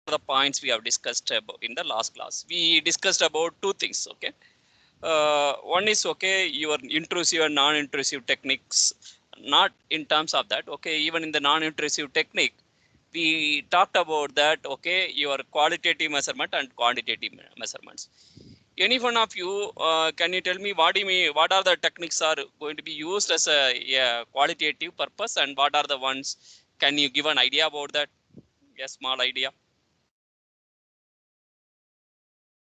the points we have discussed about in the last class. We discussed about two things. Okay. One is okay, your intrusive and non-intrusive techniques. Not in terms of that. Okay, even in the non-intrusive technique, we talked about that. Okay, your qualitative measurement and quantitative measurements. Any one of you, can you tell me what do you mean? What are the techniques are going to be used as a qualitative purpose, and what are the ones? Can you give an idea about that? A small idea.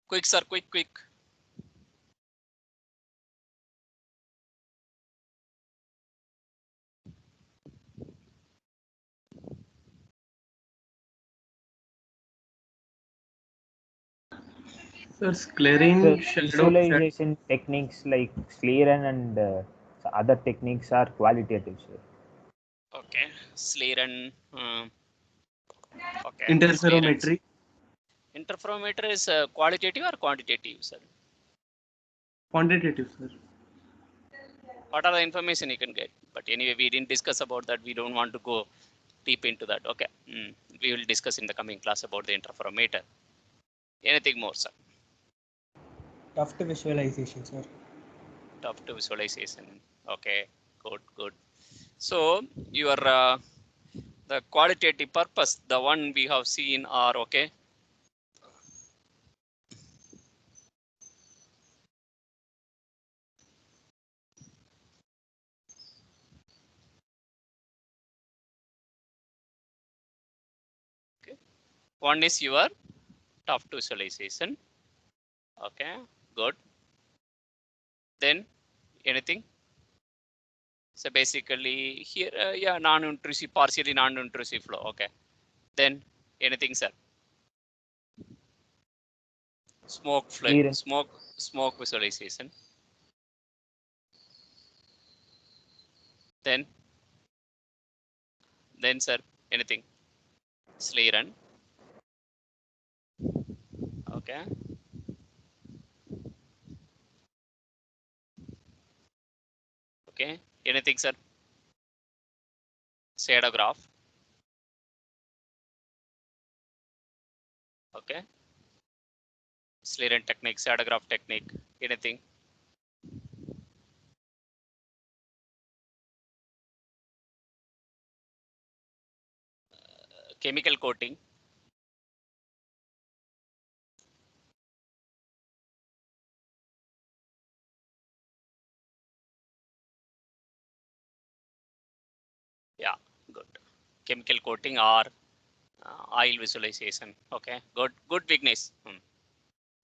Quick, sir. Quick. Sir, clearing So shadow. visualization techniques like Sleren and other techniques are qualitative, sir. Okay, Sleren. Okay, Sleren. Interferometry. Interferometer is qualitative or quantitative, sir? Quantitative, sir. What are the information you can get? But anyway, we didn't discuss about that. We don't want to go deep into that. Okay, we will discuss in the coming class about the interferometer. Anything more, sir? Tuft visualization, sir. Tuft visualization. Okay, good. So your the qualitative purpose, the one we have seen are okay. One is your Tuft visualization. Okay, good. Then anything? So basically here, yeah, non-intrusive, partially non-intrusive flow. Okay. Then anything, sir? Smoke Sleren. smoke visualization. Then sir, anything? Sleren. Okay. Okay. Anything, sir? Shadograph. Okay. Sleren technique, shadograph technique. Anything? Chemical coating. Yeah, good. Chemical coating or oil visualization. Okay, good Vignesh.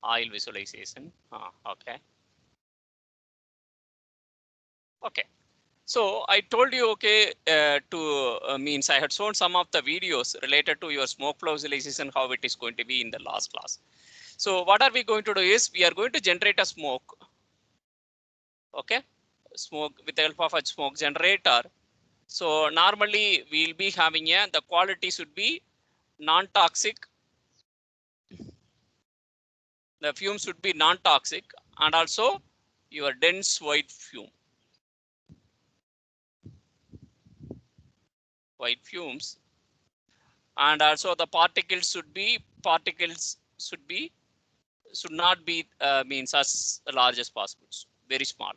Oil visualization. Okay. Okay. So I told you, okay, means I had shown some of the videos related to your smoke flow visualization, how it is going to be in the last class. So what are we going to do is we are going to generate a smoke. Okay, smoke with the help of a smoke generator. So normally we'll be having the quality should be non-toxic. The fume should be non-toxic and also your dense white fumes, and also the particles should not be means as large as possible, very small.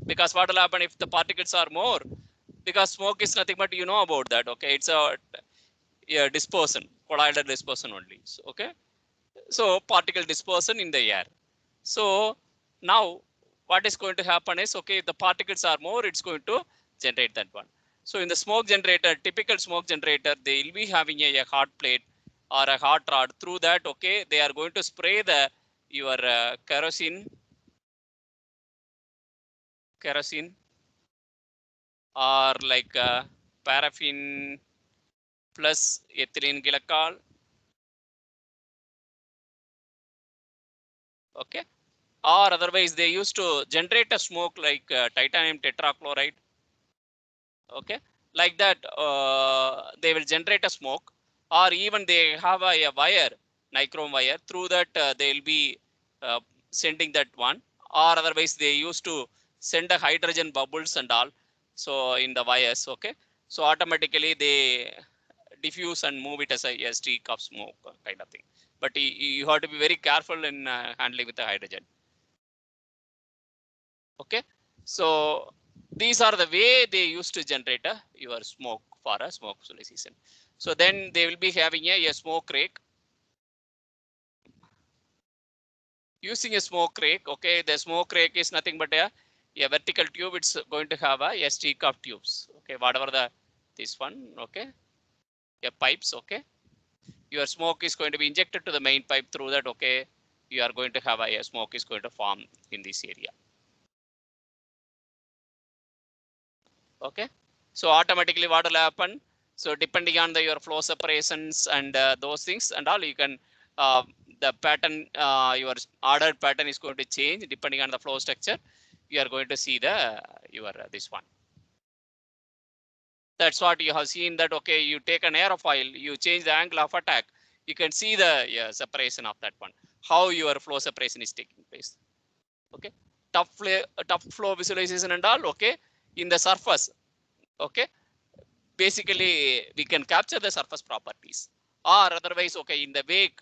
Because what will happen if the particles are more? Because smoke is nothing but you know about that. Okay, it's a dispersion, colloidal dispersion only. So, okay, so particle dispersion in the air. So now what is going to happen is, okay, if the particles are more, it's going to generate that one. So in the smoke generator, typical smoke generator, they will be having a hot plate or a hot rod. Through that, okay, they are going to spray your kerosene or like paraffin plus ethylene glycol. Okay, or otherwise they used to generate a smoke like titanium tetrachloride. Okay, like that they will generate a smoke, or even they have a wire, nichrome wire. Through that they will be sending that one, or otherwise they used to send a hydrogen bubbles and all, so in the wires. Okay, so automatically they diffuse and move it as a streak of smoke kind of thing. But you have to be very careful in handling with the hydrogen. Okay, so these are the way they used to generate your smoke for a smoke visualization. So then they will be having a smoke rake. Using a smoke rake, okay, the smoke rake is nothing but a vertical tube. It's going to have a streak of tubes. Okay, whatever this one, okay, pipes, okay. Your smoke is going to be injected to the main pipe through that, okay. You are going to have a smoke is going to form in this area. Okay, so automatically what will happen? So depending on your flow separations and those things and all, you can the pattern, your ordered pattern is going to change depending on the flow structure. You are going to see the your this one. That's what you have seen that, okay, you take an aerofoil, you change the angle of attack, you can see the separation of that one, how your flow separation is taking place. Okay, tough flow visualization and all, okay, in the surface, okay, basically we can capture the surface properties, or otherwise, okay, in the wake,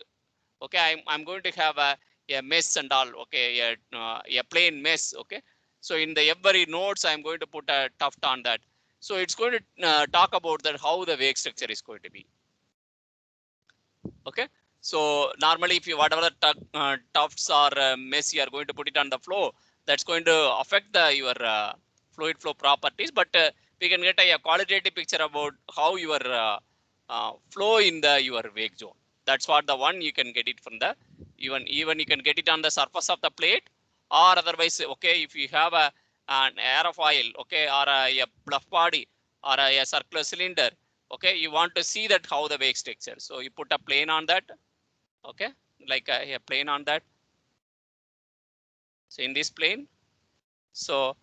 okay, I'm going to have a mesh and all, okay, a plain mesh, okay. So in the every nodes, I'm going to put a tuft on that. So it's going to talk about that how the wake structure is going to be. Okay. So normally, if you whatever the tufts or mesh you are going to put it on the flow, that's going to affect the your fluid flow properties. But we can get a qualitative picture about how your flow in the your wake zone. That's what the one you can get it from the even you can get it on the surface of the plate, or otherwise, okay, if you have an aerofoil, okay, or a bluff body or a circular cylinder, okay, you want to see that how the wake structure. So you put a plane on that, okay, like a plane on that. So in this plane, so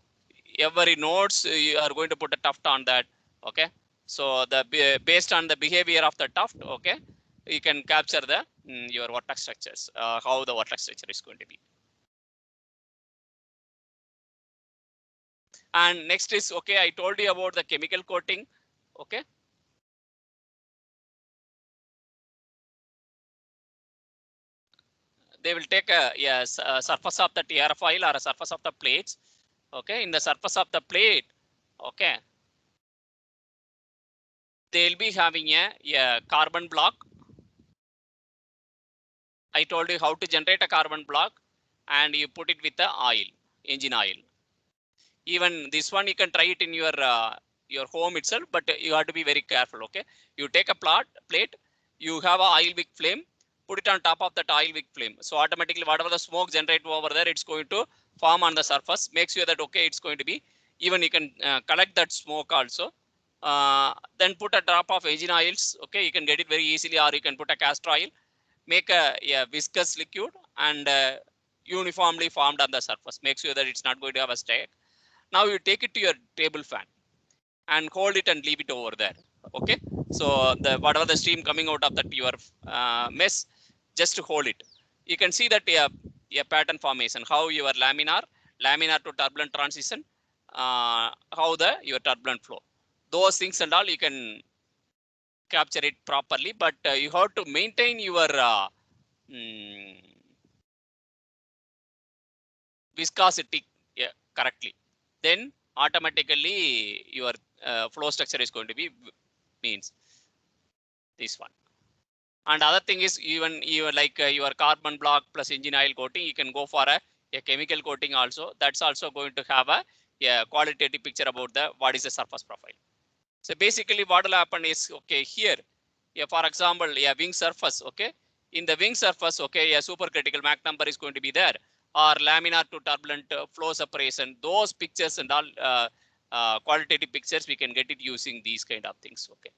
every nodes you are going to put a tuft on that, okay. So the based on the behavior of the tuft, okay, you can capture the your vortex structures, how the vortex structure is going to be. And next is, okay, I told you about the chemical coating, okay. They will take a surface of the aerofoil or a surface of the plates, okay. In the surface of the plate, okay, they'll be having a carbon block. I told you how to generate a carbon block, and you put it with the oil, engine oil. Even this one you can try it in your home itself, but you have to be very careful, okay. You take a plate, you have a oil wick flame, put it on top of that oil wick flame. So automatically whatever the smoke generated over there, it's going to form on the surface. Make sure that, okay, it's going to be, even you can collect that smoke also. Then put a drop of engine oils, okay, you can get it very easily, or you can put a castor oil, make a viscous liquid and uniformly formed on the surface. Make sure that it's not going to have a stack. Now you take it to your table fan and hold it and leave it over there. Okay, so the whatever the stream coming out of that your mess, just to hold it. You can see that a pattern formation, how your laminar to turbulent transition, how the your turbulent flow, those things and all you can capture it properly, but you have to maintain your viscosity correctly. Then automatically your flow structure is going to be means this one. And other thing is, even like your carbon block plus engine oil coating, you can go for a chemical coating also. That's also going to have a qualitative picture about the what is the surface profile. So basically what will happen is, okay, here, for example, a wing surface, okay, in the wing surface, okay, a supercritical Mach number is going to be there, or laminar to turbulent flow separation, those pictures and all qualitative pictures, we can get it using these kind of things, okay.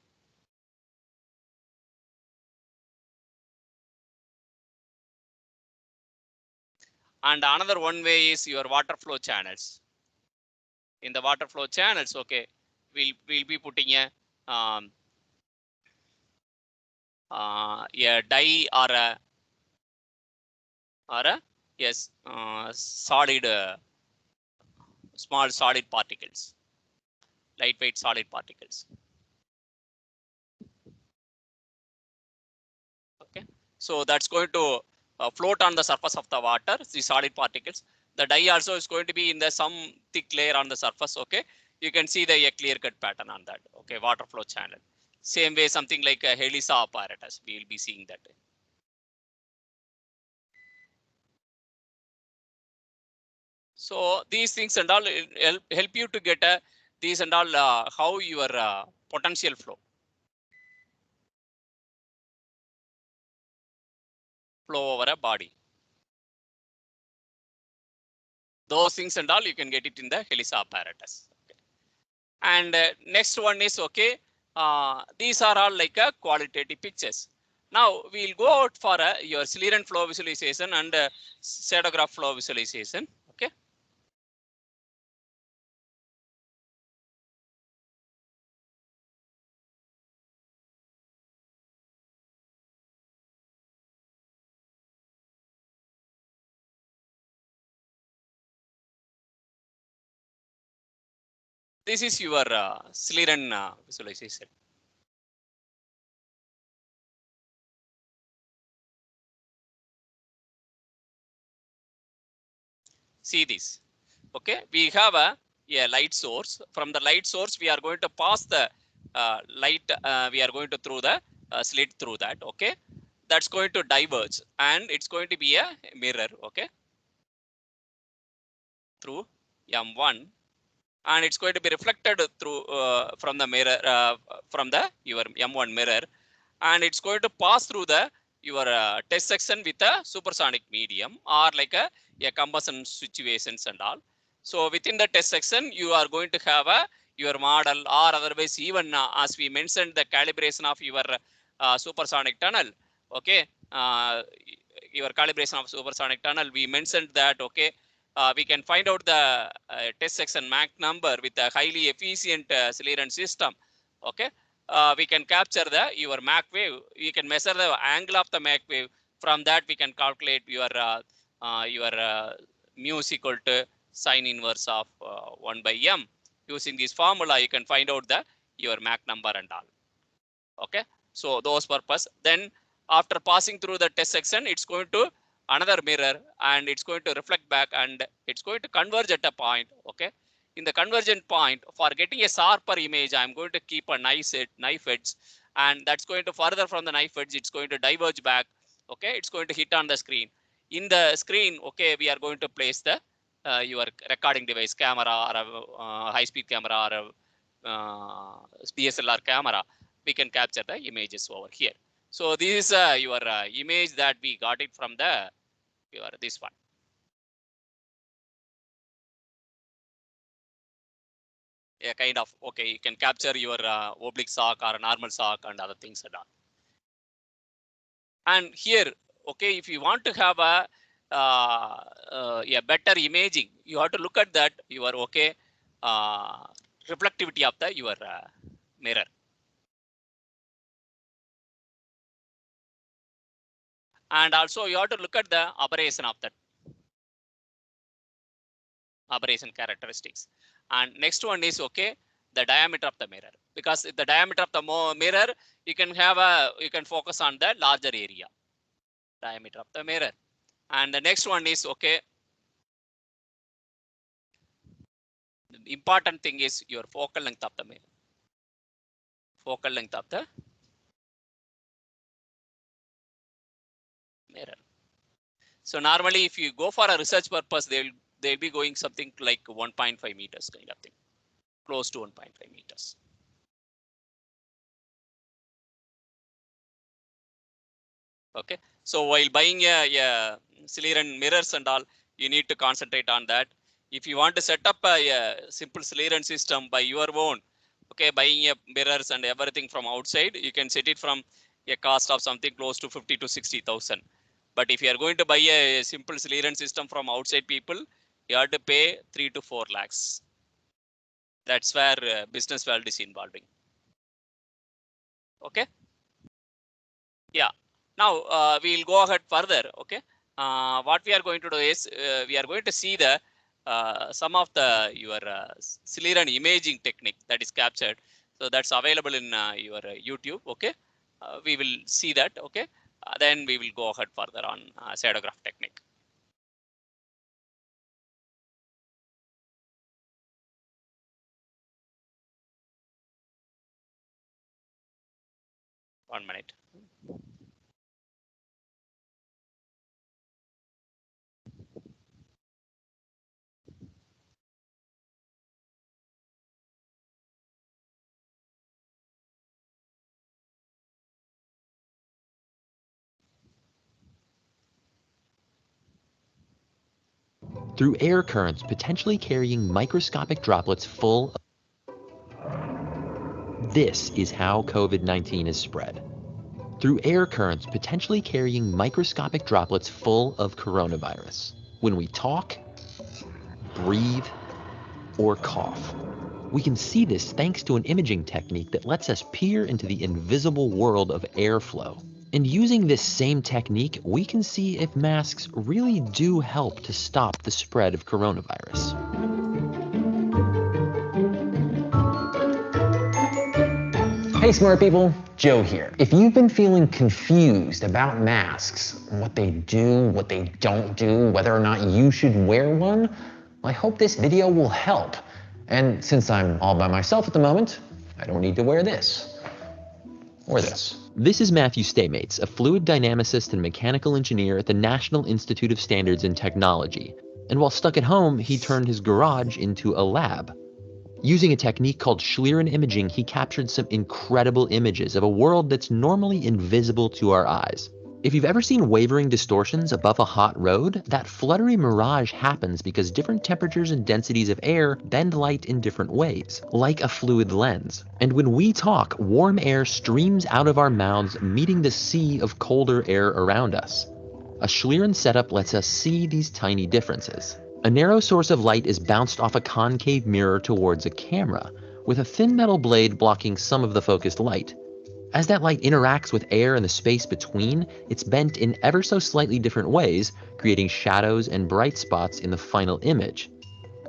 And another one way is your water flow channels. In the water flow channels, okay, we'll be putting a dye or a yes solid small solid particles, lightweight solid particles. So that's going to float on the surface of the water, the solid particles. The dye also is going to be in the some thick layer on the surface. Okay, you can see the a clear cut pattern on that. Okay, water flow channel. Same way, something like a HELISA apparatus, we will be seeing that. So these things and all help you to get these and all how your potential flow over a body. Those things and all you can get it in the HELISA apparatus. Okay. And next one is okay. These are all like a qualitative pictures. Now we'll go out for your Celerent flow visualization and Shadowgraph flow visualization. Okay. This is your Celerent visualization. See this. Okay, we have a light source. From the light source, we are going to pass the light. We are going to through the slit through that. Okay, that's going to diverge, and it's going to be a mirror. Okay, through M1, and it's going to be reflected through from the mirror from the your M1 mirror, and it's going to pass through the your test section with a supersonic medium or like a combustion situations and all. So within the test section, you are going to have your model, or otherwise even as we mentioned the calibration of your supersonic tunnel. Okay, your calibration of supersonic tunnel, we mentioned that okay, we can find out the test section Mach number with a highly efficient Celerent system. Okay, we can capture the your Mach wave. We can measure the angle of the Mach wave. From that, we can calculate your mu is equal to sine inverse of 1 by m. Using this formula, you can find out the your Mach number and all. Okay, so those purpose. Then after passing through the test section, it's going to another mirror, and it's going to reflect back, and it's going to converge at a point. Okay, in the convergent point, for getting a sharper image, I'm going to keep a knife edge, and that's going to further from the knife edge, it's going to diverge back. Okay, it's going to hit on the screen. In the screen, okay, we are going to place the your recording device, camera, or a high-speed camera, or a DSLR camera. We can capture the images over here. So this is your image that we got it from the this one. A kind of okay, you can capture your oblique shock or a normal shock and other things and all. And here, okay, if you want to have a better imaging, you have to look at that your okay reflectivity of the your mirror. And also you have to look at the aberration of that aberration characteristics. And next one is okay, the diameter of the mirror, because the diameter of the mirror, you can have you can focus on the larger area, diameter of the mirror. And the next one is okay, the important thing is your focal length of the mirror. Focal length of the mirror. So normally, if you go for a research purpose, they'll be going something like 1.5 meters kind of thing, close to 1.5 meters. Okay, so while buying a Celerent mirrors and all, you need to concentrate on that. If you want to set up a simple Celerent system by your own, okay, buying a mirrors and everything from outside, you can set it from a cost of something close to 50 to 60,000. But if you are going to buy a simple Celerent system from outside people, you have to pay 3 to 4 lakhs. That's where business world is involving. Okay. Yeah. Now we'll go ahead further. Okay. What we are going to do is we are going to see the some of the your Celerent imaging technique that is captured. So that's available in your YouTube. Okay. We will see that. Okay. then we will go ahead further on pseudograph technique. One minute. Through air currents potentially carrying microscopic droplets full of... This is how COVID-19 is spread. Through air currents potentially carrying microscopic droplets full of coronavirus. When we talk, breathe, or cough. We can see this thanks to an imaging technique that lets us peer into the invisible world of airflow. And using this same technique, we can see if masks really do help to stop the spread of coronavirus. Hey smart people, Joe here. If you've been feeling confused about masks, what they do, what they don't do, whether or not you should wear one, I hope this video will help. And since I'm all by myself at the moment, I don't need to wear this or this. This is Matthew Staymates, a fluid dynamicist and mechanical engineer at the National Institute of Standards and Technology. And while stuck at home, he turned his garage into a lab. Using a technique called Schlieren imaging, he captured some incredible images of a world that's normally invisible to our eyes. If you've ever seen wavering distortions above a hot road, that fluttery mirage happens because different temperatures and densities of air bend light in different ways, like a fluid lens. And when we talk, warm air streams out of our mouths, meeting the sea of colder air around us. A Schlieren setup lets us see these tiny differences. A narrow source of light is bounced off a concave mirror towards a camera, with a thin metal blade blocking some of the focused light. As that light interacts with air and the space between, it's bent in ever so slightly different ways, creating shadows and bright spots in the final image.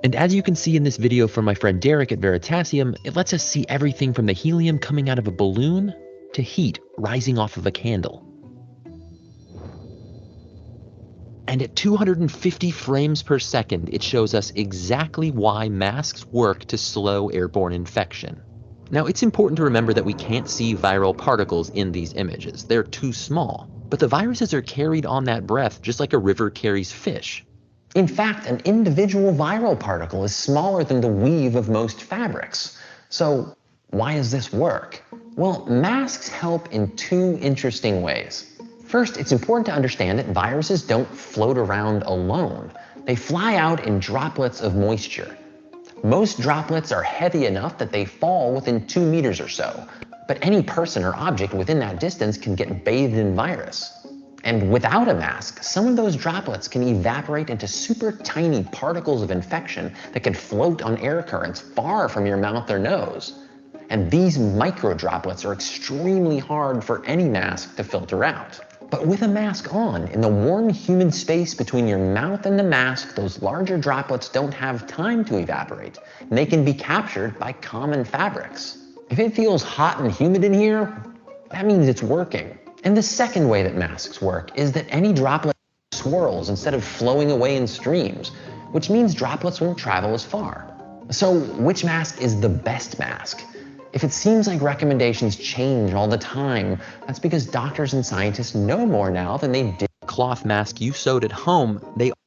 And as you can see in this video from my friend Derek at Veritasium, it lets us see everything from the helium coming out of a balloon to heat rising off of a candle. And at 250 frames per second, it shows us exactly why masks work to slow airborne infection. Now, it's important to remember that we can't see viral particles in these images. They're too small. But the viruses are carried on that breath just like a river carries fish. In fact, an individual viral particle is smaller than the weave of most fabrics. So why does this work? Well, masks help in two interesting ways. First, it's important to understand that viruses don't float around alone. They fly out in droplets of moisture. Most droplets are heavy enough that they fall within 2 meters or so, but any person or object within that distance can get bathed in virus. And without a mask, some of those droplets can evaporate into super tiny particles of infection that can float on air currents far from your mouth or nose. And these micro droplets are extremely hard for any mask to filter out. But with a mask on, in the warm human space between your mouth and the mask, those larger droplets don't have time to evaporate, and they can be captured by common fabrics. If it feels hot and humid in here, that means it's working. And the second way that masks work is that any droplet swirls instead of flowing away in streams, which means droplets won't travel as far. So which mask is the best mask? If it seems like recommendations change all the time, that's because doctors and scientists know more now than they did. Cloth mask you sewed at home,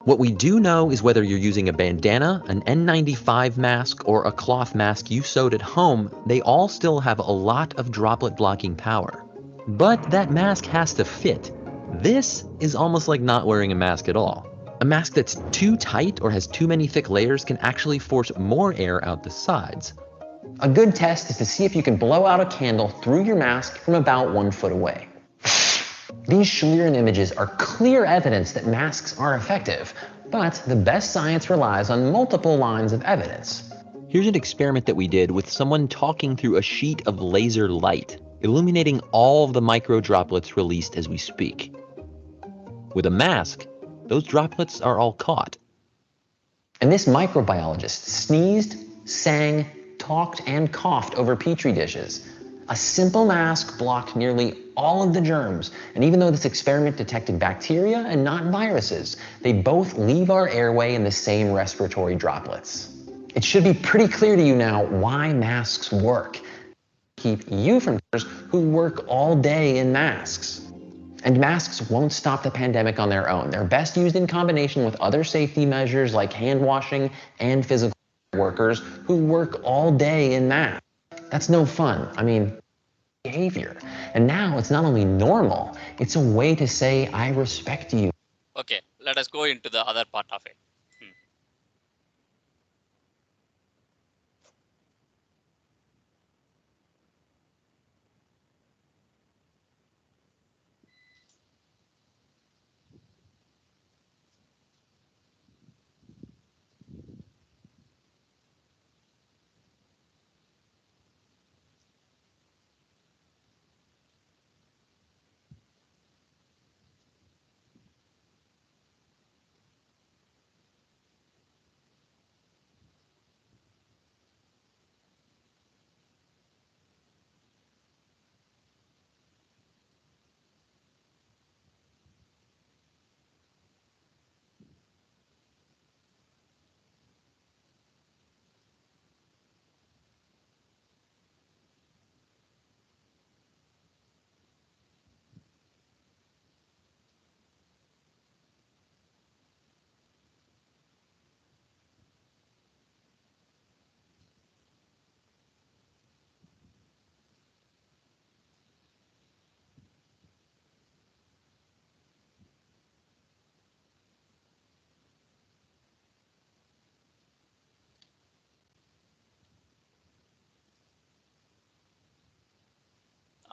what we do know is whether you're using a bandana, an N95 mask, or a cloth mask you sewed at home, they all still have a lot of droplet blocking power. But that mask has to fit. This is almost like not wearing a mask at all. A mask that's too tight or has too many thick layers can actually force more air out the sides. A good test is to see if you can blow out a candle through your mask from about 1 foot away. These Schlieren images are clear evidence that masks are effective, but the best science relies on multiple lines of evidence. Here's an experiment that we did with someone talking through a sheet of laser light, illuminating all of the micro droplets released as we speak. With a mask, those droplets are all caught. And this microbiologist sneezed, sang, talked, and coughed over petri dishes. A simple mask blocked nearly all of the germs. And even though this experiment detected bacteria and not viruses, they both leave our airway in the same respiratory droplets. It should be pretty clear to you now why masks work. Keep you from who work all day in masks. And masks won't stop the pandemic on their own. They're best used in combination with other safety measures like hand washing and physical workers who work all day in masks. That's no fun. I mean, behavior. And now it's not only normal, it's a way to say, I respect you. Okay, let us go into the other part of it.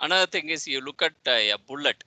Another thing is you look at a bullet.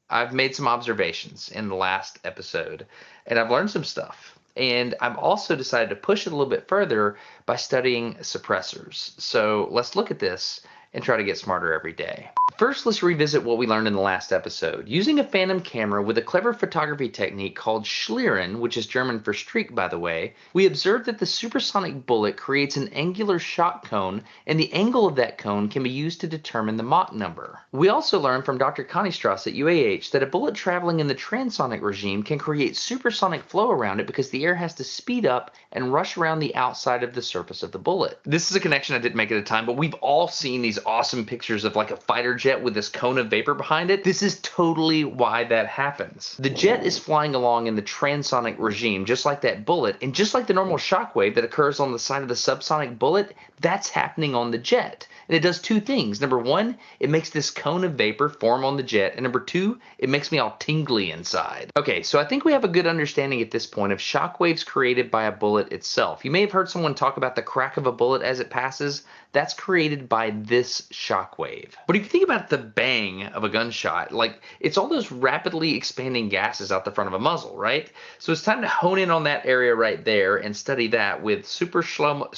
I've made some observations in the last episode, and I've learned some stuff. And I've also decided to push it a little bit further by studying suppressors. So let's look at this and try to get smarter every day. First, let's revisit what we learned in the last episode. Using a phantom camera with a clever photography technique called Schlieren, which is German for streak, by the way, we observed that the supersonic bullet creates an angular shock cone, and the angle of that cone can be used to determine the Mach number. We also learned from Dr. Connie Strauss at UAH that a bullet traveling in the transonic regime can create supersonic flow around it because the air has to speed up and rush around the outside of the surface of the bullet. This is a connection I didn't make at the time, but we've all seen these awesome pictures of like a fighter jet with this cone of vapor behind it. This is totally why that happens. The jet is flying along in the transonic regime, just like that bullet, and just like the normal shockwave that occurs on the side of the subsonic bullet, that's happening on the jet. And it does two things. Number one, it makes this cone of vapor form on the jet, and number two, it makes me all tingly inside. Okay, so I think we have a good understanding at this point of shockwaves created by a bullet itself. You may have heard someone talk about the crack of a bullet as it passes. That's created by this shockwave. But if you think about the bang of a gunshot, like it's all those rapidly expanding gases out the front of a muzzle, right? So it's time to hone in on that area right there and study that with super slow-mo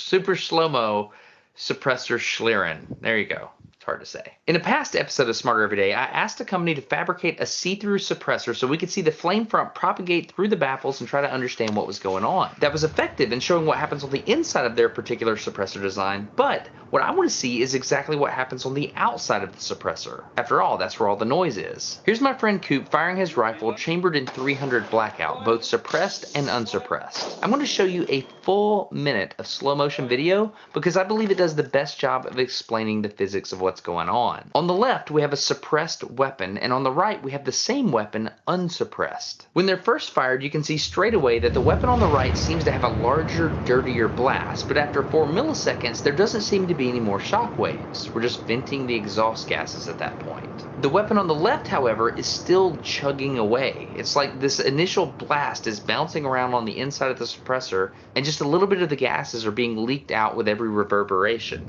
suppressor Schlieren. There you go. It's hard to say. In a past episode of Smarter Every Day, I asked a company to fabricate a see-through suppressor so we could see the flame front propagate through the baffles and try to understand what was going on. That was effective in showing what happens on the inside of their particular suppressor design, but what I want to see is exactly what happens on the outside of the suppressor. After all, that's where all the noise is. Here's my friend Coop firing his rifle chambered in 300 blackout, both suppressed and unsuppressed. I'm going to show you a full minute of slow motion video because I believe it does the best job of explaining the physics of what's going on. On the left, we have a suppressed weapon, and on the right, we have the same weapon unsuppressed. When they're first fired, you can see straight away that the weapon on the right seems to have a larger, dirtier blast, but after 4 milliseconds, there doesn't seem to be any more shock waves. We're just venting the exhaust gases at that point. The weapon on the left, however, is still chugging away. It's like this initial blast is bouncing around on the inside of the suppressor, and just a little bit of the gases are being leaked out with every reverberation.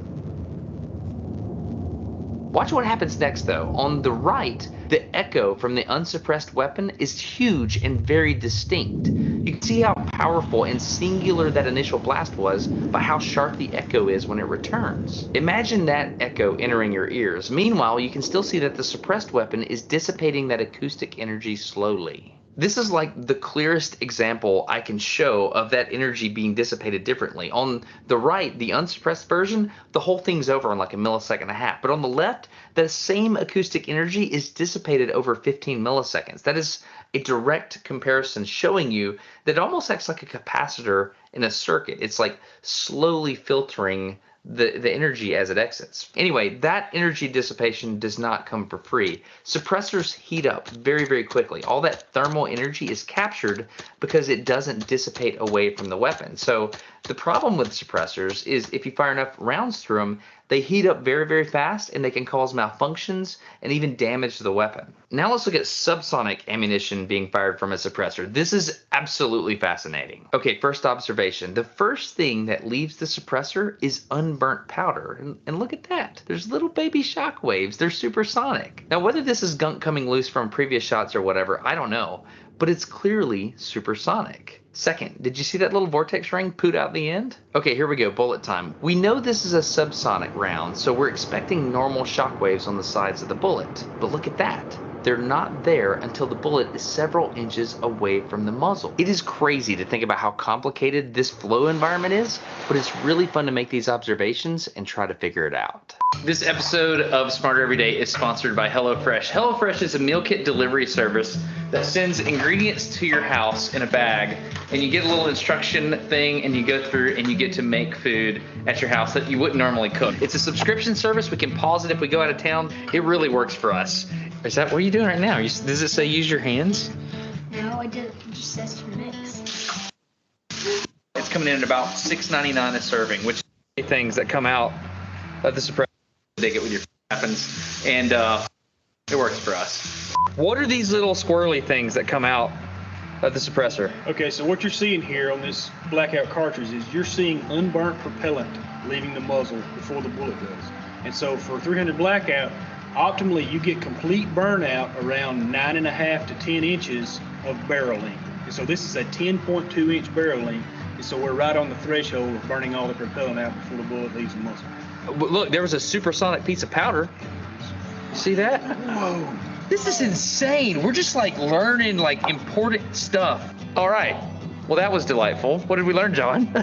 Watch what happens next though. On the right, the echo from the unsuppressed weapon is huge and very distinct. You can see how powerful and singular that initial blast was by how sharp the echo is when it returns. Imagine that echo entering your ears. Meanwhile, you can still see that the suppressed weapon is dissipating that acoustic energy slowly. This is like the clearest example I can show of that energy being dissipated differently. On the right, the unsuppressed version, the whole thing's over in like a millisecond and a half. But on the left, the same acoustic energy is dissipated over 15 milliseconds. That is a direct comparison showing you that it almost acts like a capacitor in a circuit. It's like slowly filtering the energy as it exits. Anyway, that energy dissipation does not come for free. Suppressors heat up very, very quickly. All that thermal energy is captured because it doesn't dissipate away from the weapon. So the problem with suppressors is if you fire enough rounds through them, they heat up very, very fast and they can cause malfunctions and even damage to the weapon. Now let's look at subsonic ammunition being fired from a suppressor. This is absolutely fascinating. Okay, first observation. The first thing that leaves the suppressor is unburnt powder. And look at that. There's little baby shock waves. They're supersonic. Now, whether this is gunk coming loose from previous shots or whatever, I don't know. But it's clearly supersonic. Second, did you see that little vortex ring poot out the end? Okay, here we go, bullet time. We know this is a subsonic round, so we're expecting normal shockwaves on the sides of the bullet. But look at that. They're not there until the bullet is several inches away from the muzzle. It is crazy to think about how complicated this flow environment is, but it's really fun to make these observations and try to figure it out. This episode of Smarter Every Day is sponsored by HelloFresh. HelloFresh is a meal kit delivery service that sends ingredients to your house in a bag, and you get a little instruction thing and you go through and you get to make food at your house that you wouldn't normally cook. It's a subscription service. We can pause it if we go out of town. It really works for us. Is that what are you doing right now? Does it say use your hands? No, it just says to mix. It's coming in at about $6.99 a serving, which is things that come out of the suppressor. Dig it with your weapons, and it works for us. What are these little squirrely things that come out of the suppressor? Okay, so what you're seeing here on this blackout cartridge is you're seeing unburnt propellant leaving the muzzle before the bullet does. And so for 300 blackout, optimally you get complete burnout around 9.5 to 10 inches of barrel length. And so this is a 10.2 inch barrel length. And so we're right on the threshold of burning all the propellant out before the bullet leaves the muzzle. Look, there was a supersonic piece of powder. See that? Whoa. This is insane. We're just like learning like important stuff. All right. Well, that was delightful. What did we learn, John?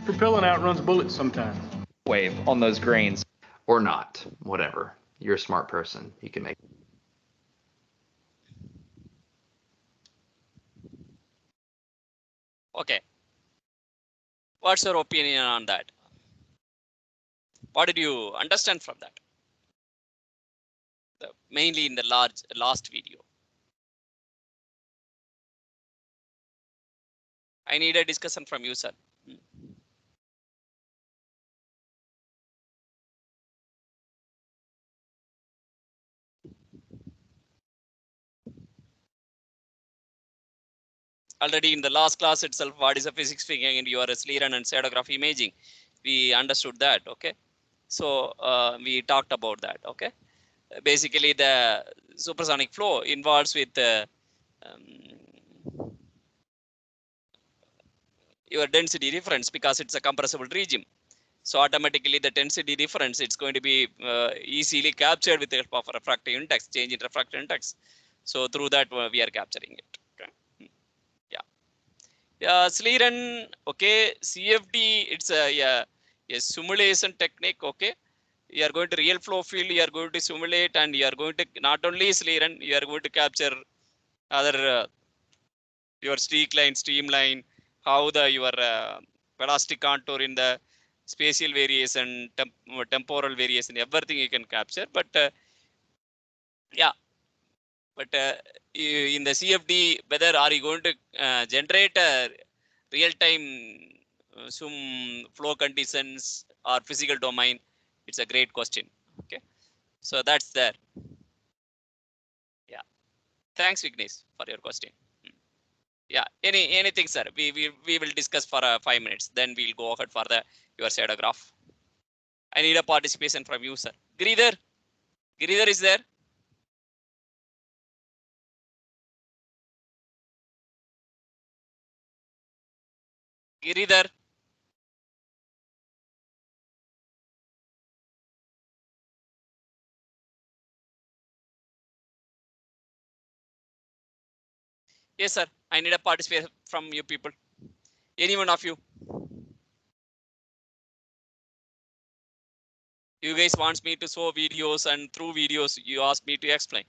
Propellant outruns bullets sometimes. Wave on those grains. Or not. Whatever. You're a smart person. You can make. Okay. What's your opinion on that? What did you understand from that? Mainly in the last video. I need a discussion from you, sir. Already in the last class itself, what is a physics figure in your Sleeran and pseudograph imaging? We understood that, okay? So we talked about that, okay? Basically, the supersonic flow involves with your density difference because it's a compressible regime. So automatically the density difference, it's going to be easily captured with the help of refractive index, change in refractive index. So through that we are capturing it. Okay. Yeah. Sleeran, okay. CFD, it's a simulation technique. Okay. You are going to real flow field. You are going to simulate, and you are going to not only Sleeran, you are going to capture other your streak line, streamline, how the your velocity contour in the spatial variation, temporal variation, everything you can capture. But yeah, but in the CFD, whether are you going to generate a real-time some flow conditions or physical domain? It's a great question. Okay, so that's there. Yeah, thanks, Vignesh, for your question. Yeah, anything, sir. We will discuss for 5 minutes. Then we'll go ahead for your pseudograph. I need a participation from you, sir. Giridhar is there. Giridhar. Yes, sir. I need a participation from you people. Any one of you. You guys wants me to show videos, and through videos you ask me to explain.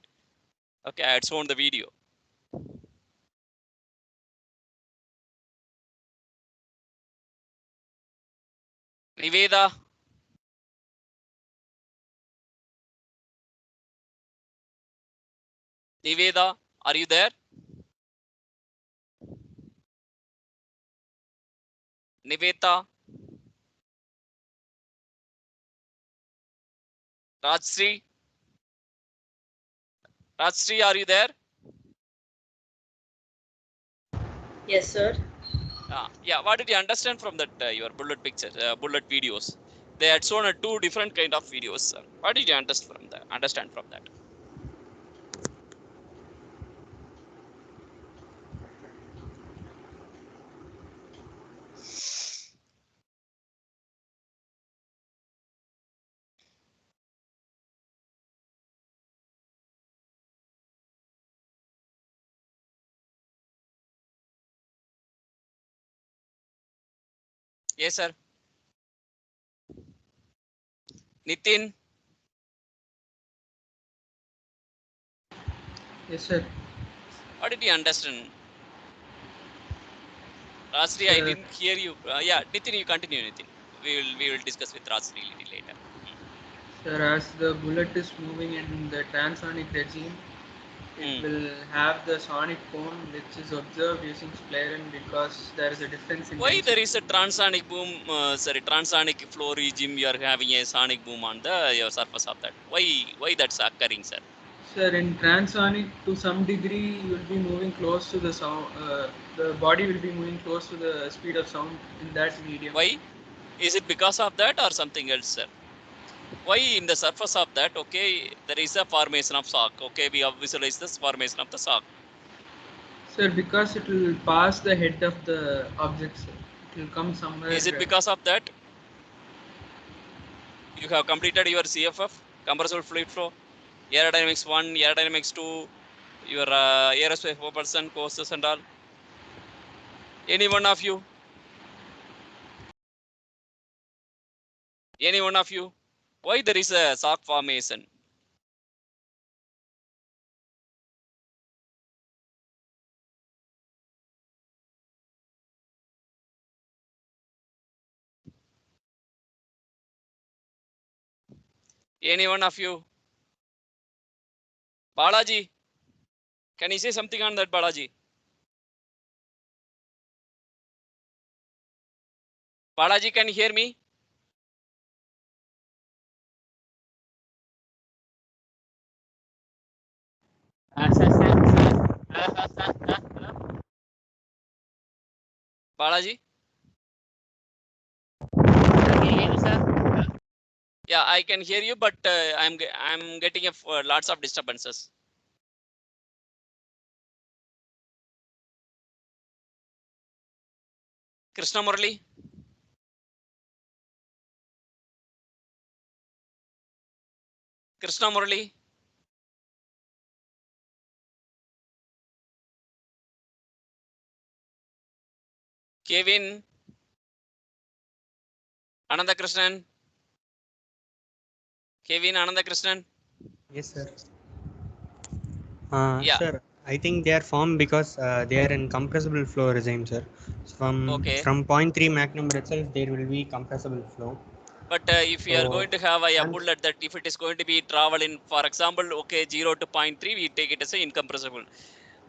Okay, I had shown the video. Niveda. Niveda, are you there? Niveta. Rajsri. Rajsri, are you there? Yes, sir. Yeah, what did you understand from that your bullet picture, bullet videos? They had shown two different kind of videos, sir. What did you understand from that? Yes, sir. Nitin. Yes, sir. What did you understand? Rajsri, I Sir, didn't hear you. Yeah, Nitin, you continue, Nitin. We will discuss with Rajsri a little later. sir, as the bullet is moving in the transonic regime, it Mm. will have the sonic cone which is observed using Splaren because there is a difference in Why there density. is a transonic boom? Transonic flow regime. You are having a sonic boom on the your surface of that. Why that's occurring, sir? Sir, in transonic, to some degree, you will be moving close to the sound. The body will be moving close to the speed of sound in that medium. Why? Is it because of that or something else, sir? Why in the surface of that? Okay, there is a formation of sock. Okay, we have visualized this formation of the sock. Sir, because it will pass the head of the object, sir. It will come somewhere. Is it because of that you have completed your CFF, compressible fluid flow, aerodynamics 1, aerodynamics 2, your aerospace 4% courses and all? Any one of you? Any one of you? Why there is a sock formation? Any one of you? Balaji, can you say something on that, Balaji? Balaji, can you hear me? Balaji? Yeah, I can hear you, but I'm getting lots of disturbances. Krishna Murali? Krishna Murali? Kevin? Ananda Krishnan? Kevin Ananda Krishnan? Yes, sir. Yeah. Sir, I think they are formed because they are in compressible flow regime, sir. Okay. From 0.3 Mach number itself, there will be compressible flow. But if we are going to have a bullet that if it is going to be travel in, for example, okay, 0 to 0.3, we take it as a incompressible.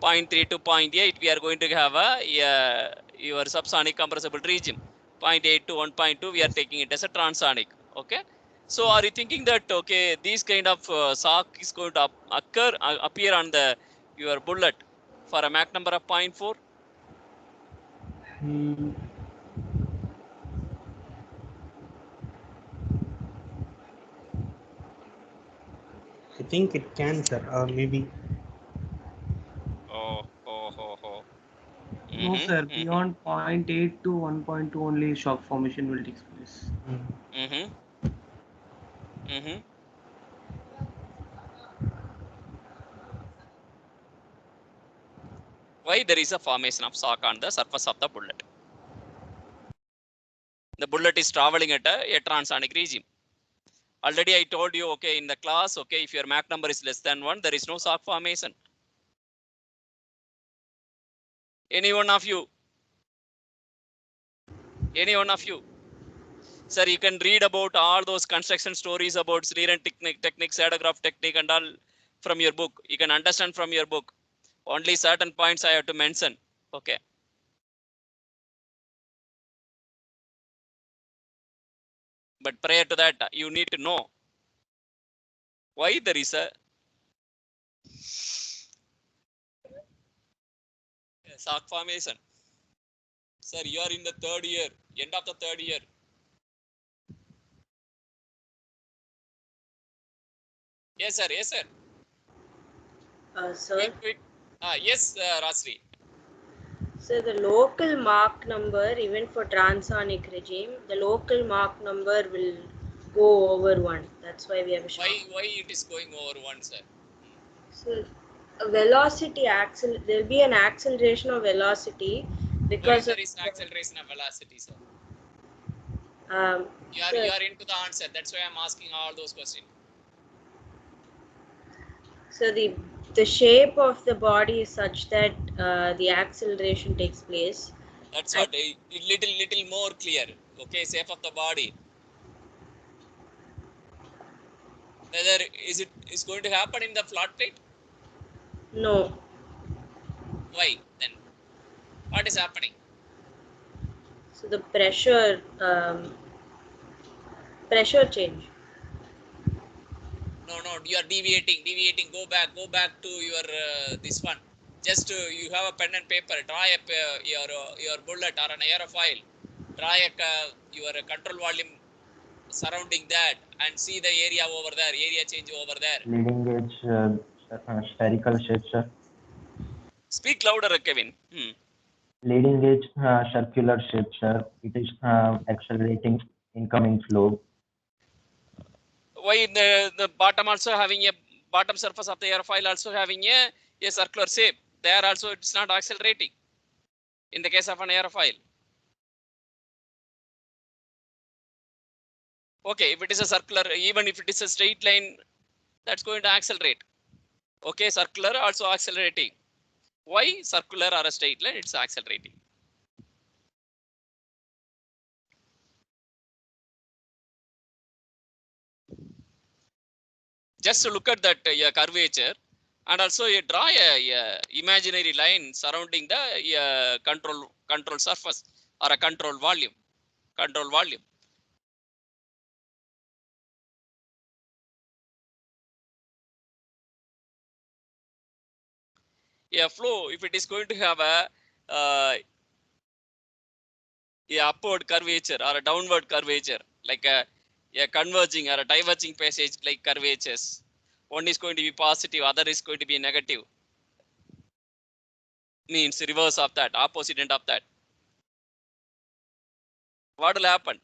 0.3 to 0.8, we are going to have your subsonic compressible regime. 0.8 to 1.2, we are taking it as a transonic. Okay. So are you thinking that okay, these kind of sock is going to appear on the your bullet for a Mach number of 0.4? I think it can, sir. Maybe. Oh. No, sir. Beyond 0.8 to 1.2, only shock formation will take place. Why? There is a formation of shock on the surface of the bullet. The bullet is traveling at a transonic regime. Already I told you, okay, in the class, okay, if your Mach number is less than 1, there is no shock formation. Any one of you? Any one of you? Sir, you can read about all those construction stories about Sriran technique, Sadograph technique and all from your book. You can understand from your book. Only certain points I have to mention. Okay. But prior to that, you need to know why there is a shock formation. Sir, you are in the third year, end of the third year. Yes, sir. Yes, sir. Sir. Quick. Yes, Rasri. So the local Mach number, even for transonic regime, the local Mach number will go over 1. That's why we have a shock. Why it is going over 1, sir? So a velocity there will be an acceleration of velocity because there is acceleration of velocity, sir. You are into the answer. That's why I'm asking all those questions. So the shape of the body is such that the acceleration takes place. That's what a little more clear. Okay, shape of the body. Whether is going to happen in the flat plate? No. Why then? What is happening? So the pressure change. No, you are deviating. Go back to your this one. Just you have a pen and paper. Draw up your bullet or an aerofoil. Draw your control volume surrounding that and see the area over there. Area change over there. Leading edge spherical shape, sir. Speak louder, Kevin. Leading edge circular shape, sir. It is accelerating incoming flow. Why the bottom also having a bottom surface of the airfoil also having a circular shape? There also it's not accelerating in the case of an airfoil. Okay, if it is a circular, even if it is a straight line, that's going to accelerate. Okay, circular also accelerating. Why circular or a straight line? It's accelerating. Just to look at that curvature, and also you draw a imaginary line surrounding the control surface or a control volume. A flow, if it is going to have a upward curvature or a downward curvature, like a converging or a diverging passage like curvatures, one is going to be positive, other is going to be negative, means reverse of that, opposite end of that. What will happen?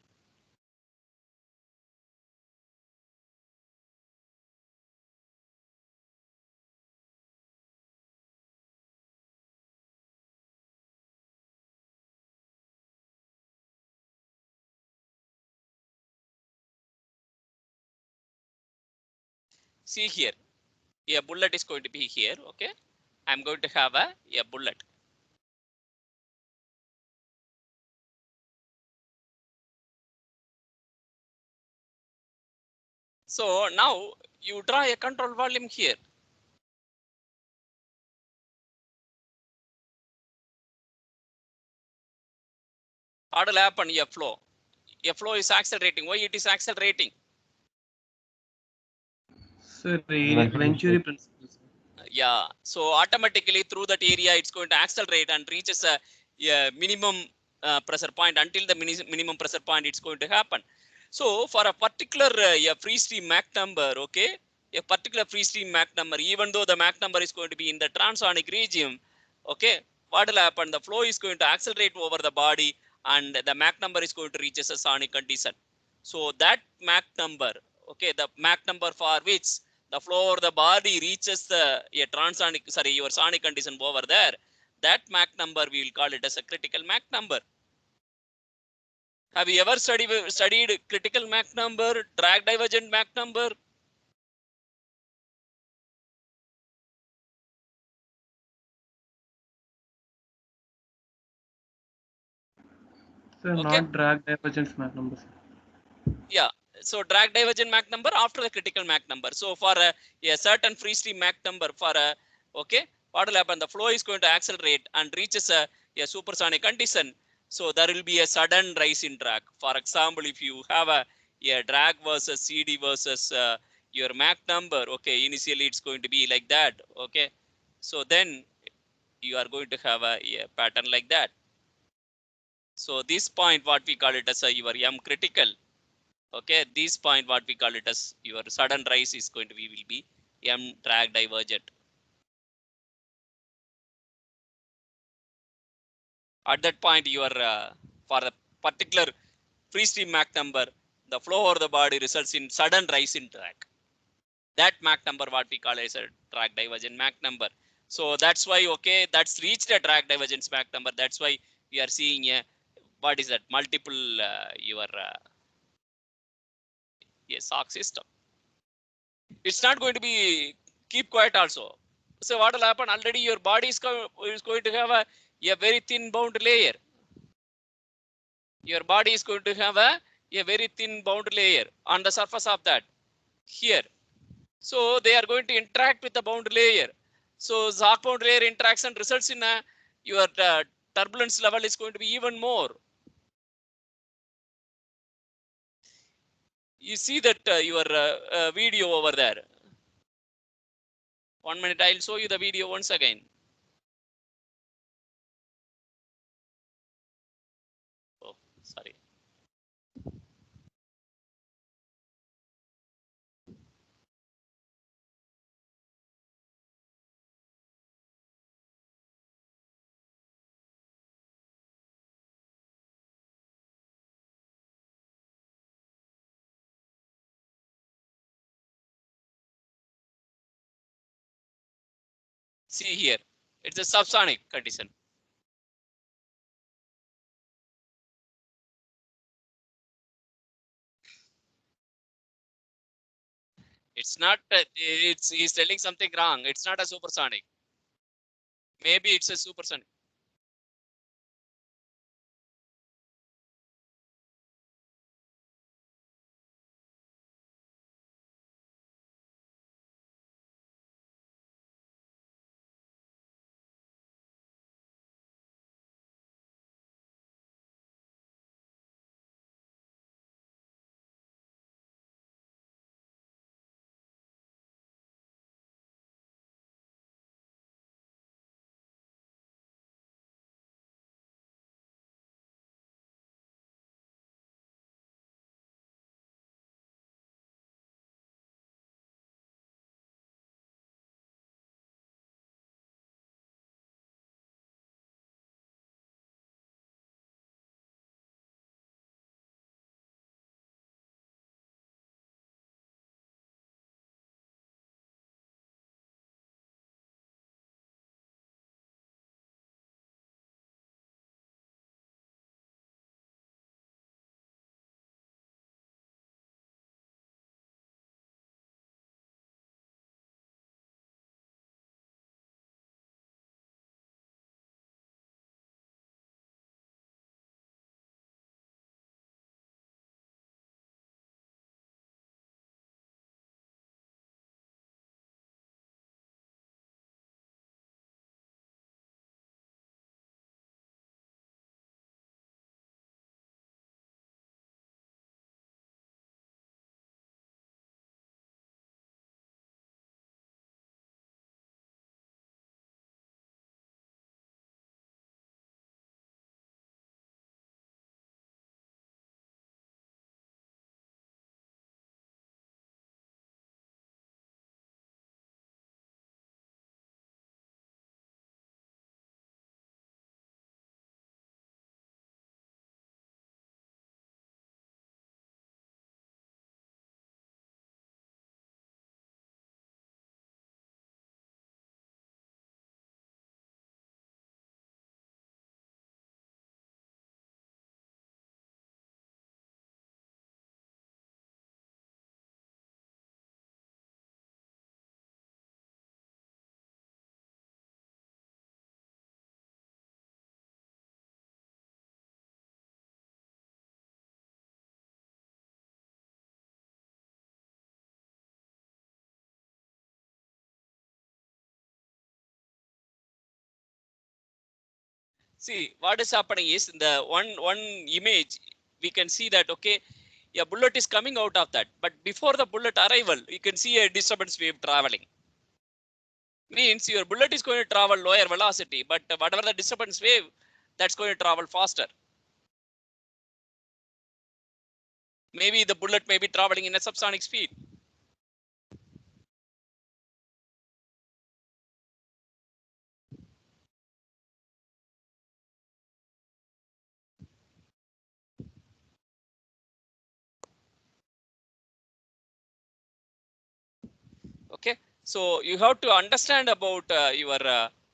See here, a bullet is going to be here. Okay, I'm going to have a bullet. So now you draw a control volume here. What will happen? A flow is accelerating. Why it is accelerating? Sir, Venturi principle. Yeah, so automatically through that area it's going to accelerate and reaches a minimum pressure point. Until the minimum pressure point it's going to happen. So for a particular free stream Mach number, okay, a particular free stream Mach number, even though the Mach number is going to be in the transonic regime, okay, what will happen? The flow is going to accelerate over the body and the Mach number is going to reach a sonic condition. So that Mach number, okay, the Mach number for which the flow over the body reaches the your sonic condition over there, that Mach number we will call it as a critical Mach number. Have you ever studied critical Mach number, drag divergent Mach number? Sir, Okay. not drag divergence Mach number, sir. Yeah. So drag divergent Mach number after the critical Mach number. So for a certain free stream Mach number for a, okay, what will happen? The flow is going to accelerate and reaches a supersonic condition. So there will be a sudden rise in drag. For example, if you have a drag versus CD versus your Mach number, okay, initially it's going to be like that, okay. So then you are going to have a pattern like that. So this point, what we call it as your M critical. Okay, this point, what we call it as your sudden rise is going to be will be M drag divergent. At that point, your for the particular free stream Mach number, the flow over the body results in sudden rise in drag. That Mach number, what we call as a drag divergent Mach number. So that's why, okay, that's reached a drag divergence Mach number. That's why we are seeing a, what is that, multiple your Salk system. It's not going to be keep quiet also. So what will happen? Already your body is going to have a very thin bound layer. Your body is going to have a very thin bound layer on the surface of that here. So they are going to interact with the bound layer. So Salk bound layer interaction results in your turbulence level is going to be even more. You see that your video over there. 1 minute, I'll show you the video once again. Oh, sorry. See here, it's a subsonic condition. It's not, he's telling something wrong. It's not a supersonic. Maybe it's a supersonic. See, what is happening is in the one image, we can see that, okay, a bullet is coming out of that. But before the bullet arrival, you can see a disturbance wave traveling. Means your bullet is going to travel lower velocity, but whatever the disturbance wave, that's going to travel faster. Maybe the bullet may be traveling in a subsonic speed. Okay, so you have to understand about your